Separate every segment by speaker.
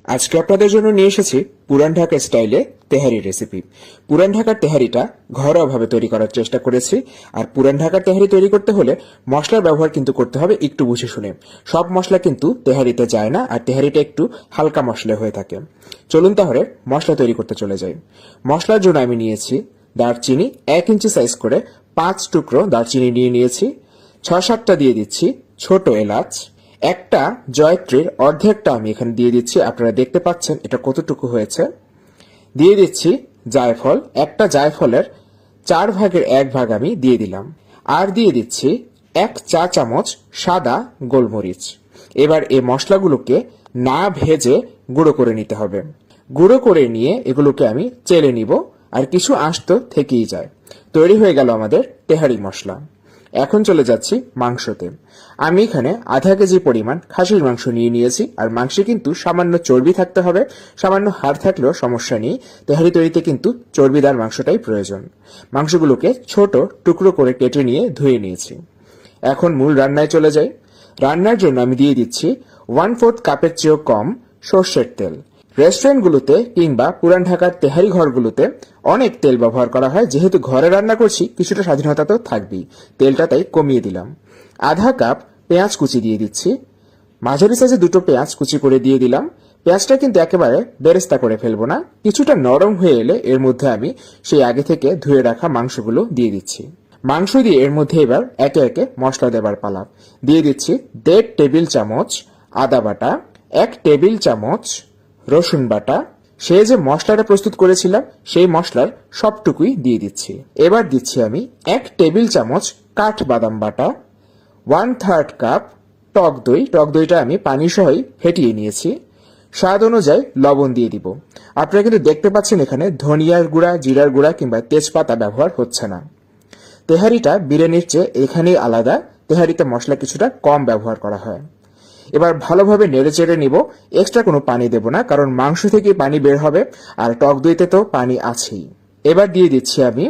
Speaker 1: আজকে আপনাদের জন্য নিয়ে এসেছি পুরান ঢাকা স্টাইলে তেহারি রেসিপি। পুরান ঢাকার তেহারিটা ঘরোয়াভাবে তৈরি করার চেষ্টা করেছি। আর পুরান ঢাকার তেহারি তৈরি করতে হলে মশলার ব্যবহার কিন্তু করতে হবে একটু বুঝে শুনে। সব মশলা কিন্তু তেহারিতে যায় না, আর তেহারিটা একটু হালকা মশলা হয়ে থাকে। চলুন তাহলে মশলা তৈরি করতে চলে যাই। মশলার জন্য আমি নিয়েছি দারচিনি 1 ইঞ্চি সাইজ করে 5 টুকরো দারচিনি নিয়েছি। 6-7টা দিয়ে দিচ্ছি ছোট এলাচ। একটা জয়ত্রীর অর্ধেকটা আমি এখানে দিয়ে দিচ্ছি, আপনারা দেখতে পাচ্ছেন এটা কতটুকু হয়েছে। দিয়ে দিচ্ছি জায়ফল, একটা জায়ফলের 4 ভাগের 1 ভাগ আমি দিয়ে দিলাম। আর দিয়ে দিচ্ছি 1 চা চামচ সাদা গোলমরিচ। এবার এই মশলাগুলোকে না ভেজে গুঁড়ো করে নিতে হবে। গুঁড়ো করে নিয়ে এগুলোকে আমি চেলে নিব, আর কিছু আঁশ তো থেকেই যায়। তৈরি হয়ে গেল আমাদের তেহারি মশলা। এখন চলে যাচ্ছি মাংসতে। আমি এখানে আধা কেজি পরিমাণ খাসির মাংস নিয়েছি, আর মাংসে কিন্তু সামান্য চর্বি থাকতে হবে। সামান্য হাড় থাকলেও সমস্যা নেই, তেহারি তৈরিতে কিন্তু চর্বিদার মাংসটাই প্রয়োজন। মাংসগুলোকে ছোট টুকরো করে কেটে নিয়ে ধুয়ে নিয়েছি। এখন মূল রান্নায় চলে যাই। রান্নার জন্য আমি দিয়ে দিচ্ছি 1/4 কাপের চেয়েও কম সর্ষের তেল। রেস্টুরেন্টগুলোতে কিংবা পুরান ঢাকার তেহারি ঘরগুলোতে অনেক তেল ব্যবহার করা হয়। যেহেতু ঘরে রান্না করছি, কিছুটা স্বাধীনতা তো থাকবেই, তেলটা তাই কমিয়ে দিলাম। আধা কাপ পেঁয়াজ কুচি দিয়ে দিচ্ছি। মাঝারি সাইজে 2টো পেঁয়াজ কুচি করে দিয়ে দিলাম। পেঁয়াজটা কিন্তু একেবারে বেরেস্তা করে ফেলবো না, কিছুটা নরম হয়ে এলে এর মধ্যে আমি সেই আগে থেকে ধুয়ে রাখা মাংসগুলো দিয়ে দিচ্ছি। মাংস দিয়ে এর মধ্যে এবার একে একে মশলা দেবার পালা। দিয়ে দিচ্ছি 1.5 টেবিল চামচ আদা বাটা, 1 টেবিল চামচ রসুন বাটা। সে যে মশলাটা প্রস্তুত করেছিলাম সেই মশলার সবটুকুই দিয়ে দিচ্ছি। এবার দিচ্ছি আমি 1 টেবিল চামচ কাঠ বাদাম বাটা, 1/3 কাপ টক দই। টক দইটা আমি পানি সহই ফেটিয়ে নিয়েছি। স্বাদ অনুযায়ী লবণ দিয়ে দিব। আপনারা কিন্তু দেখতে পাচ্ছেন এখানে ধনিয়ার গুঁড়া, জিরার গুঁড়া কিংবা তেজপাতা ব্যবহার হচ্ছে না। তেহারিটা বিরিয়ানির চেয়ে এখানেই আলাদা, তেহারিতে মশলা কিছুটা কম ব্যবহার করা হয়। এবার ভালোভাবে নেড়ে চেড়ে নিব। এক্সট্রা কোনো পানি দেব না, কারণ মাংস থেকে পানি বের হবে, আর টক দইতে তো পানি আছেই। এবার দিয়ে দিচ্ছি আমি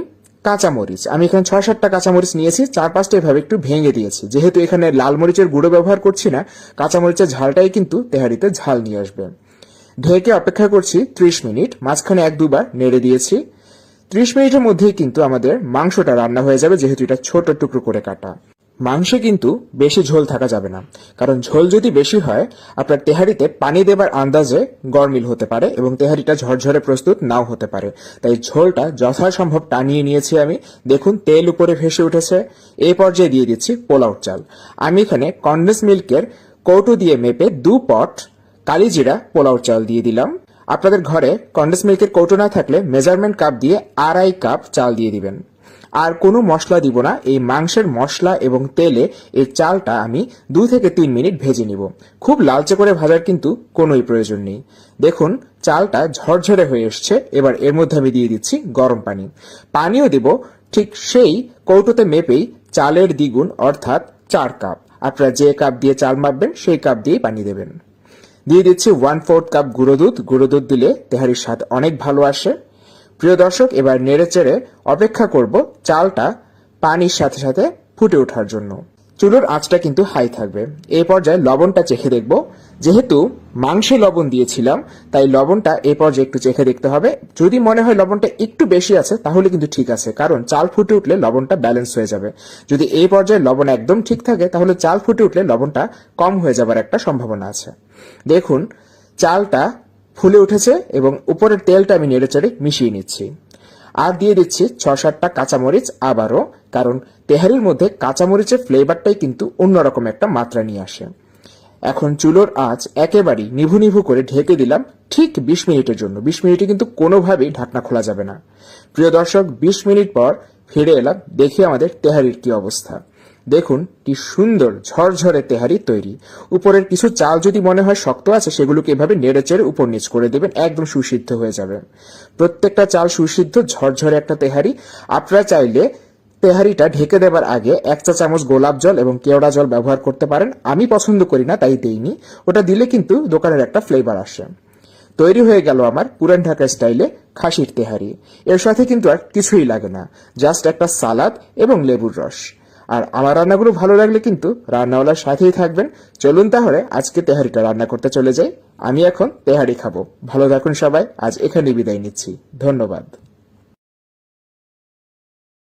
Speaker 1: কাঁচামরিচ। আমি এখানে 6-7টা কাঁচামরিচ নিয়েছি, 4-5টা এভাবে একটু ভেঙে দিয়েছি। যেহেতু এখানে লাল মরিচের গুঁড়ো ব্যবহার করছি না, কাঁচামরিচের ঝালটাই কিন্তু তেহারিতে ঝাল নিয়ে আসবে। ঢেকে অপেক্ষা করছি 30 মিনিট। মাঝখানে 1-2 বার নেড়ে দিয়েছি। 30 মিনিটের মধ্যেই কিন্তু আমাদের মাংসটা রান্না হয়ে যাবে, যেহেতু এটা ছোট টুকরো করে কাটা। মাংসে কিন্তু বেশি ঝোল থাকা যাবে না, কারণ ঝোল যদি বেশি হয় আপনার তেহারিতে পানি দেবার আন্দাজে গরমিল হতে পারে এবং তেহারিটা ঝরঝরে প্রস্তুত নাও হতে পারে। তাই ঝোলটা যথাসম্ভব টানিয়ে নিয়েছি আমি। দেখুন তেল উপরে ভেসে উঠেছে। এই পর্যায়ে দিয়ে দিচ্ছি পোলাও চাল। আমি এখানে কনডেন্স মিল্কের কৌটো দিয়ে মেপে 2 পট কালিজিরা পোলাও চাল দিয়ে দিলাম। আপনাদের ঘরে কনডেন্স মিল্কের কৌটো না থাকলে মেজারমেন্ট কাপ দিয়ে 2.5 কাপ চাল দিয়ে দিবেন। আর কোনো মশলা দিব না। এই মাংসের মশলা এবং তেলে এই চালটা আমি 2 থেকে 3 মিনিট ভেজে নিব। খুব লালচে করে ভাজার কিন্তু কোনোই প্রয়োজন নেই। দেখুন চালটা ঝরঝরে হয়ে এসছে। এবার এর মধ্যে আমি দিয়ে দিচ্ছি গরম পানি। পানিও দেব ঠিক সেই কৌটোতে মেপেই চালের দ্বিগুণ, অর্থাৎ 4 কাপ। আপনারা যে কাপ দিয়ে চাল মাপবেন সেই কাপ দিয়েই পানি দেবেন। দিয়ে দিচ্ছি 1/4 কাপ গুঁড়ো দুধ। গুঁড়ো দুধ দিলে তেহারির স্বাদ অনেক ভালো আসে। প্রিয় দর্শক, এবার নেড়ে চেড়ে অপেক্ষা করব চালটা পানির সাথে সাথে ফুটে ওঠার জন্য। চুলোর আঁচটা কিন্তু হাই থাকবে। এই পর্যায়ে লবণটা চেখে দেখব। যেহেতু মাংসে লবণ দিয়েছিলাম, তাই লবণটা এই পর্যায়ে একটু চেখে দেখতে হবে। যদি মনে হয় লবণটা একটু বেশি আছে তাহলে কিন্তু ঠিক আছে, কারণ চাল ফুটে উঠলে লবণটা ব্যালেন্স হয়ে যাবে। যদি এই পর্যায়ে লবণ একদম ঠিক থাকে তাহলে চাল ফুটে উঠলে লবণটা কম হয়ে যাবার একটা সম্ভাবনা আছে। দেখুন চালটা ফুলে উঠেছে এবং উপরের তেলটা আমি নেড়েচেড়ে মিশিয়ে নিচ্ছি। আর দিয়ে দিচ্ছি 6-7টা কাঁচামরিচ আবারও, কারণ তেহারির মধ্যে কাঁচামরিচের ফ্লেভারটাই কিন্তু অন্যরকম একটা মাত্রা নিয়ে আসে। এখন চুলোর আঁচ একেবারেই নিভু নিভু করে ঢেকে দিলাম ঠিক 20 মিনিটের জন্য। 20 মিনিটে কিন্তু কোনোভাবেই ঢাকনা খোলা যাবে না। প্রিয় দর্শক, 20 মিনিট পর ফিরে এলাম। দেখি আমাদের তেহারির কি অবস্থা। দেখুন কি সুন্দর ঝরঝরে তেহারি তৈরি। উপরের কিছু চাল যদি মনে হয় শক্ত আছে, সেগুলোকে এভাবে নেড়ে চেড়ে উপর নিচ করে দেবেন, একদম সুসিদ্ধ হয়ে যাবে। প্রত্যেকটা চাল সুসিদ্ধ ঝরঝরে একটা তেহারি। আপনারা চাইলে তেহারিটা ঢেকে দেবার আগে 1 চা চামচ গোলাপ জল এবং কেওড়া জল ব্যবহার করতে পারেন। আমি পছন্দ করি না, তাই দেইনি। ওটা দিলে কিন্তু দোকানের একটা ফ্লেভার আসে। তৈরি হয়ে গেল আমার পুরান ঢাকা স্টাইলে খাসির তেহারি। এর সাথে কিন্তু আর কিছুই লাগে না, জাস্ট একটা সালাদ এবং লেবুর রস। আর আমার রান্নাগুলো ভালো লাগলে কিন্তু রান্নাওয়ালার সাথেই থাকবেন। চলুন তাহলে আজকে তেহারিটা রান্না করতে চলে যাই। আমি এখন তেহারি খাবো। ভালো থাকুন সবাই, আজ এখানেই বিদায় নিচ্ছি। ধন্যবাদ।